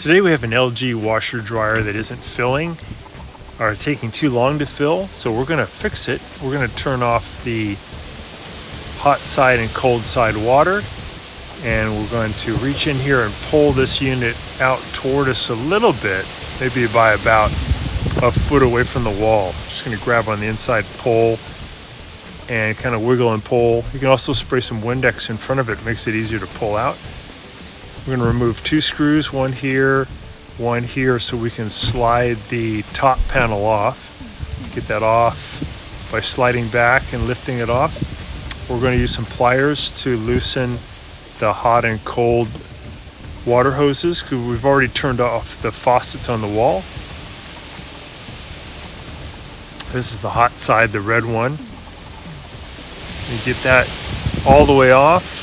Today we have an LG washer dryer that isn't filling or taking too long to fill, so we're going to fix it. We're going to turn off the hot side and cold side water, and we're going to reach in here and pull this unit out toward us a little bit, maybe by about a foot away from the wall. Just going to grab on the inside pole and kind of wiggle and pull. You can also spray some Windex in front of it, makes it easier to pull out. We're going to remove two screws, one here, so we can slide the top panel off. Get that off by sliding back and lifting it off. We're going to use some pliers to loosen the hot and cold water hoses because we've already turned off the faucets on the wall. This is the hot side, the red one. You get that all the way off.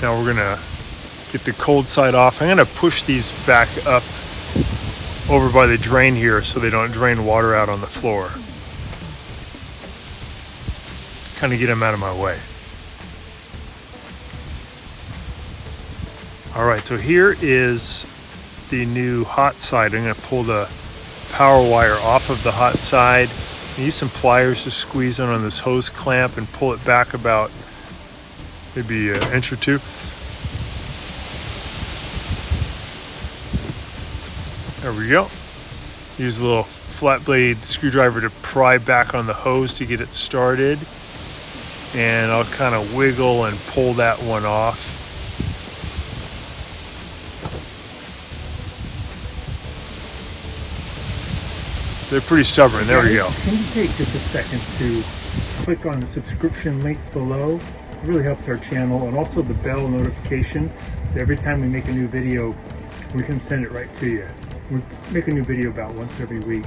Now we're gonna get the cold side off. I'm gonna push these back up over by the drain here so they don't drain water out on the floor. Kind of get them out of my way. All right, so here is the new hot side. I'm gonna pull the power wire off of the hot side. Use some pliers to squeeze in on this hose clamp and pull it back about maybe an inch or two. There we go. Use a little flat blade screwdriver to pry back on the hose to get it started. And I'll kind of wiggle and pull that one off. They're pretty stubborn. There we go. Can you take just a second to click on the subscription link below? It really helps our channel, and also the bell notification, so every time we make a new video we can send it right to you. We make a new video about once every week.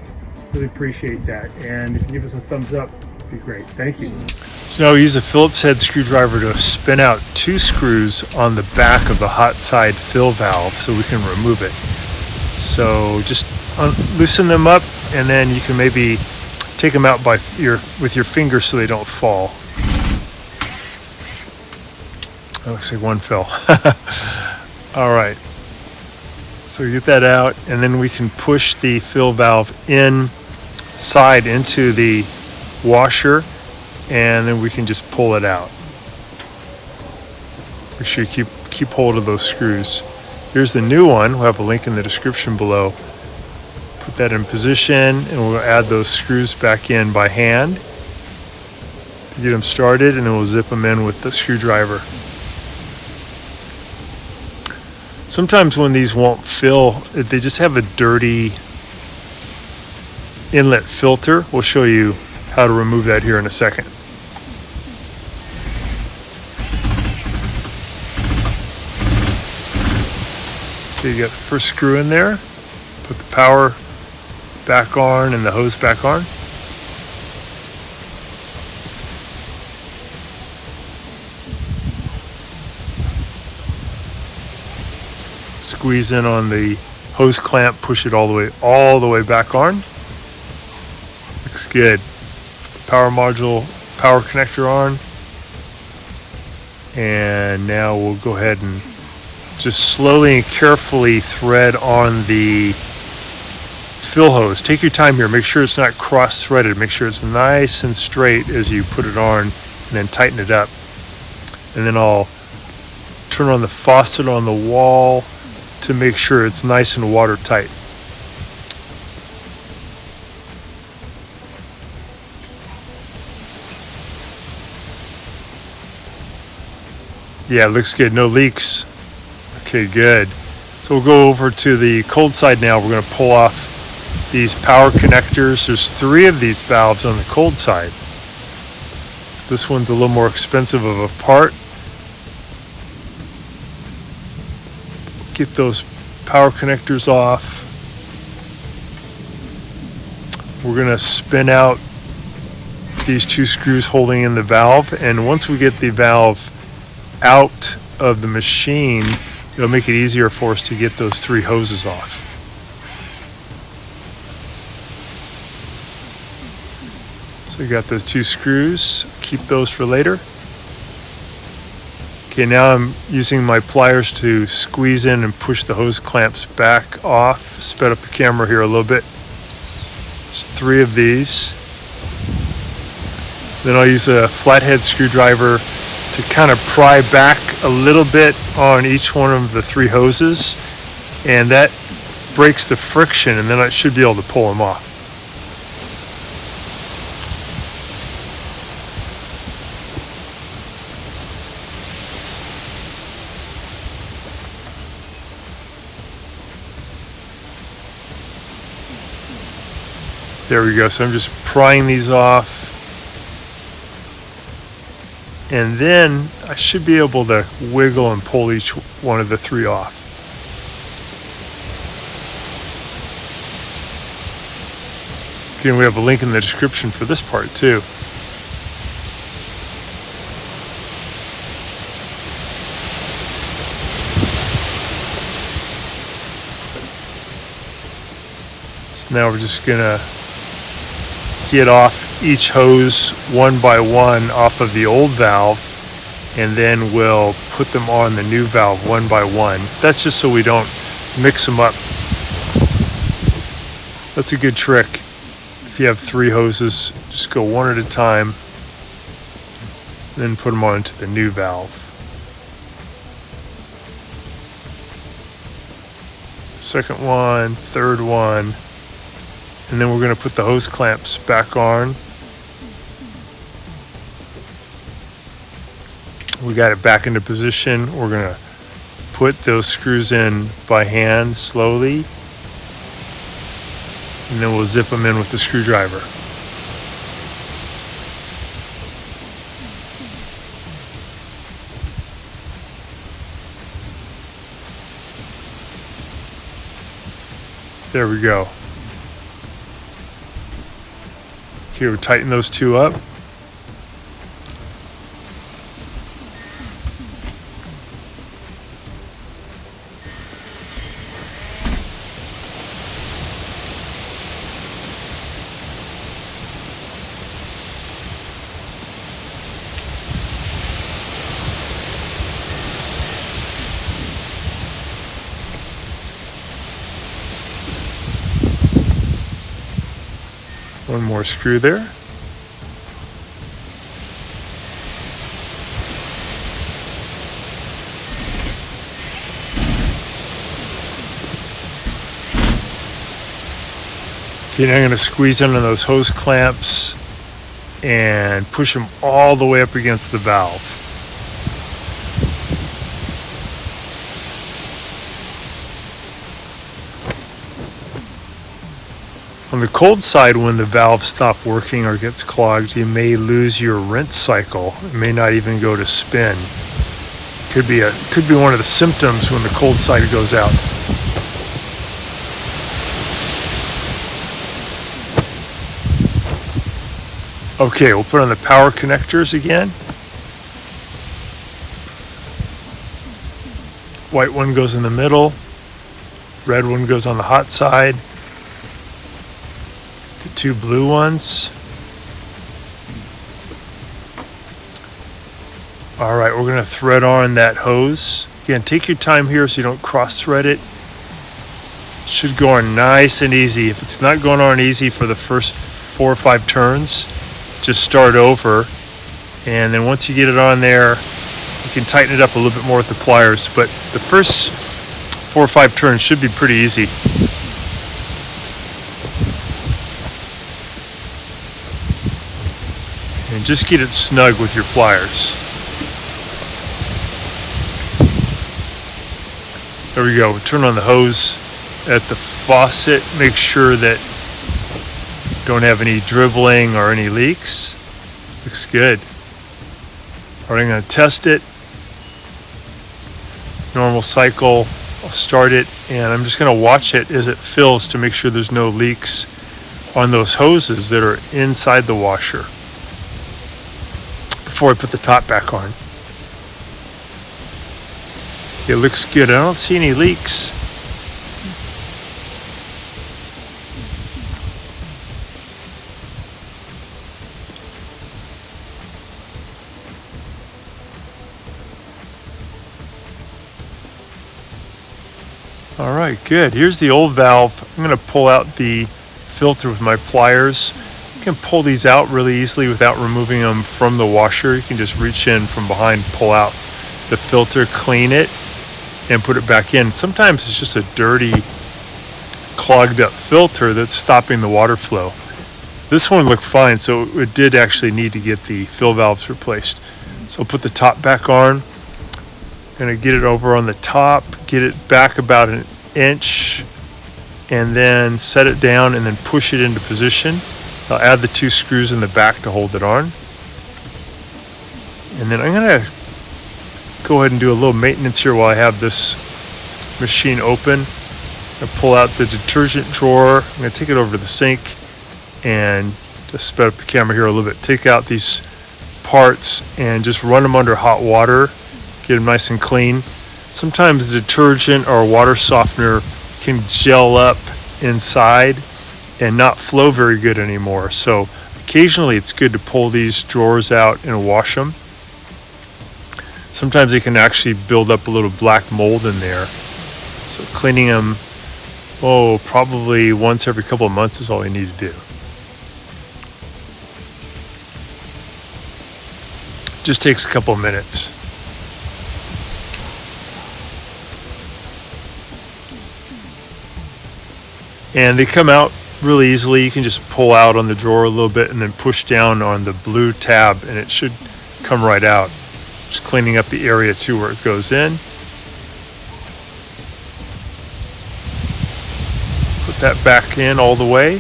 Really appreciate that, and if you give us a thumbs up, it'd be great. Thank you. So now we use a Phillips head screwdriver to spin out two screws on the back of the hot side fill valve so we can remove it. So just loosen them up, and then you can maybe take them out with your fingers so they don't fall. That looks like one fell. All right. So we get that out, and then we can push the fill valve inside into the washer, and then we can just pull it out. Make sure you keep hold of those screws. Here's the new one. We'll have a link in the description below. Put that in position, and we'll add those screws back in by hand. Get them started, and then we'll zip them in with the screwdriver. Sometimes when these won't fill, they just have a dirty inlet filter. We'll show you how to remove that here in a second. Okay, you got the first screw in there. Put the power back on and the hose back on. Squeeze in on the hose clamp, push it all the way back on. Looks good. Power module, power connector on. And now we'll go ahead and just slowly and carefully thread on the fill hose. Take your time here. Make sure it's not cross-threaded. Make sure it's nice and straight as you put it on, and then tighten it up. And then I'll turn on the faucet on the wall to make sure it's nice and watertight. Yeah, it looks good. No leaks. Okay, good. So we'll go over to the cold side now. We're going to pull off these power connectors. There's 3 of these valves on the cold side. So this one's a little more expensive of a part. Get those power connectors off. We're going to spin out these 2 screws holding in the valve, and once we get the valve out of the machine, it'll make it easier for us to get those 3 hoses off. So you got those 2 screws. Keep those for later. Okay, now I'm using my pliers to squeeze in and push the hose clamps back off. Sped up the camera here a little bit. There's 3 of these. Then I'll use a flathead screwdriver to kind of pry back a little bit on each one of the 3 hoses, and that breaks the friction, and then I should be able to pull them off. There we go. So I'm just prying these off. And then I should be able to wiggle and pull each one of the 3 off. Again, we have a link in the description for this part too. So now we're just gonna get off each hose one by one off of the old valve, and then we'll put them on the new valve one by one. That's just so we don't mix them up. That's a good trick. If you have 3 hoses, just go one at a time, then put them onto the new valve. Second one, third one, and then we're going to put the hose clamps back on. We got it back into position. We're going to put those screws in by hand slowly, and then we'll zip them in with the screwdriver. There we go. Okay, we'll tighten those 2 up. One more screw there. Okay, now I'm going to squeeze in on those hose clamps and push them all the way up against the valve. On the cold side, when the valves stop working or gets clogged, you may lose your rinse cycle. It may not even go to spin. Could be one of the symptoms when the cold side goes out. Okay, we'll put on the power connectors again. White one goes in the middle. Red one goes on the hot side. The 2 blue ones. All right, we're gonna thread on that hose. Again, take your time here so you don't cross-thread it. It should go on nice and easy. If it's not going on easy for the first 4 or 5 turns, just start over. And then once you get it on there, you can tighten it up a little bit more with the pliers. But the first 4 or 5 turns should be pretty easy. And just get it snug with your pliers. There we go. Turn on the hose at the faucet. Make sure that don't have any dribbling or any leaks. Looks good. All right, I'm going to test it. Normal cycle. I'll start it, and I'm just going to watch it as it fills to make sure there's no leaks on those hoses that are inside the washer before I put the top back on. It looks good. I don't see any leaks. All right, good. Here's the old valve. I'm going to pull out the filter with my pliers. You can pull these out really easily without removing them from the washer. You can just reach in from behind, pull out the filter, clean it, and put it back in. Sometimes it's just a dirty, clogged up filter that's stopping the water flow. This one looked fine, so it did actually need to get the fill valves replaced. So I'll put the top back on. I'm going to get it over on the top, get it back about an inch, and then set it down and then push it into position. I'll add the 2 screws in the back to hold it on. And then I'm going to go ahead and do a little maintenance here while I have this machine open. I pull out the detergent drawer. I'm going to take it over to the sink and just sped up the camera here a little bit. Take out these parts and just run them under hot water. Get them nice and clean. Sometimes the detergent or water softener can gel up inside and not flow very good anymore. So occasionally it's good to pull these drawers out and wash them. Sometimes they can actually build up a little black mold in there. So cleaning them, probably once every couple of months is all you need to do. Just takes a couple of minutes. And they come out really easily. You can just pull out on the drawer a little bit and then push down on the blue tab and it should come right out. Just cleaning up the area too where it goes in. Put that back in all the way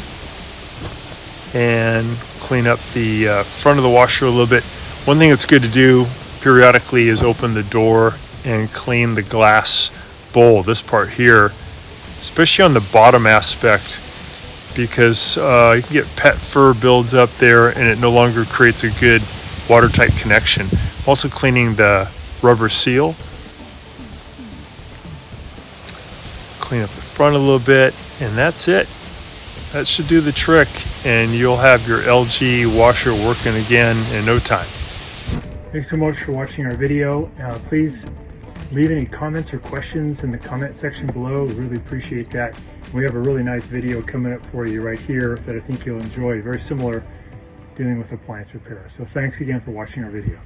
and clean up the front of the washer a little bit. One thing that's good to do periodically is open the door and clean the glass bowl, this part here, especially on the bottom aspect, because you can get pet fur builds up there and it no longer creates a good watertight connection. Also cleaning the rubber seal. Clean up the front a little bit, and that's it. That should do the trick, and you'll have your LG washer working again in no time. Thanks so much for watching our video. Please leave any comments or questions in the comment section below. We really appreciate that. We have a really nice video coming up for you right here that I think you'll enjoy. Very similar, dealing with appliance repair. So thanks again for watching our video.